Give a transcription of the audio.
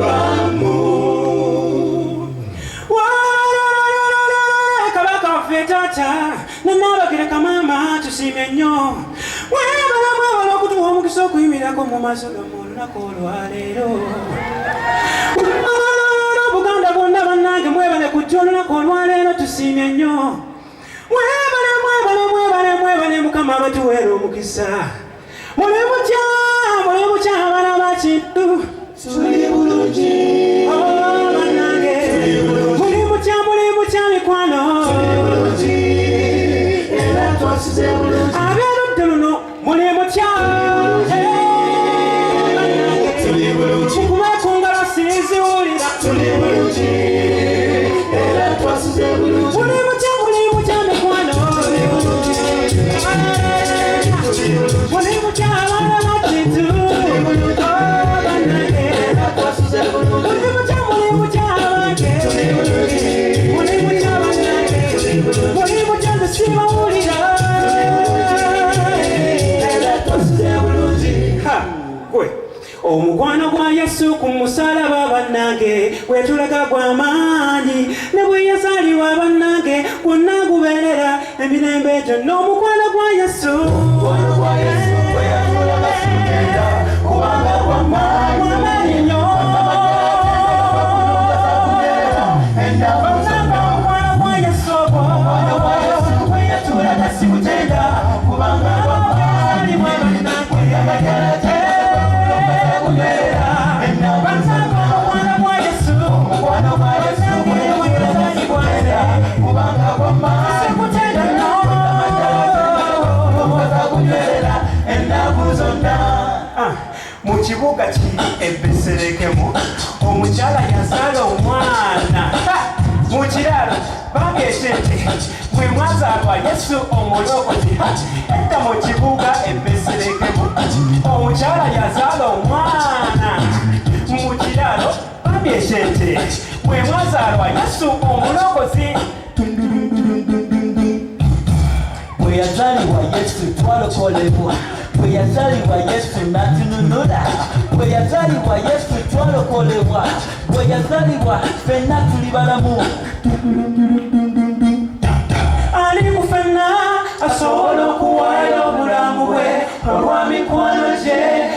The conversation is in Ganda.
olwamu kabaka ffe taata nanabagireka maama tusiimye nnyo mwebala okutuwa omukisa okuyimirako mu maaso gammwe olunaku olwaleero Buganda bonna bannange mwebale kujja olunaku olwaleero tusiimye nnyo mwebale mukama abatuweera omukisa muli mutya abaana ba kintu tuli bulungi bannange muli mutya mikwano era twasize bulungi ab'oludda luno muli mutya mukubeekungala sinziwulira tuli bulungi era twasize bulungi muli mutya mikwano muli mutya abaana ba kintu bannange era twasize bulungi muli mutya abange muli mutya bannange muli mutya nzesiibawulira era twasize bulungi gwe omukwano gwa Yesu ku musalaba bannange wetulaga gw'amaanyi ne bwe yazaalibwa bannange gwonna gubeerera emirembe gyonna omukwano gwa Yesu gwe yatula basugenda kubanga gw'amaanyi nnyo omukwano gwa Yesu gwe yatula basugenda kubanga gw'amaanyi bannange mu kibuga kiri Beserekemu omukyala yazaala omwana mu kiraalo bageese nti mwe mwazaalwa Yesu omulokozi edda mu kibuga Beserekemu omukyala yazaala omwana mu kiraalo bageese nti mwe mwazaalwa Yesu omulokozi bwe yazaalibwa Yesu twalokolebwa bwe yazaalibwa Yesu n'atununula bwe yazaalibwa Yesu twalokolebwa bwe yazaalibwa ffenna tuli balamu ali ku ffenna asobola okuwaayo obulamu bwe olwa mikwano gye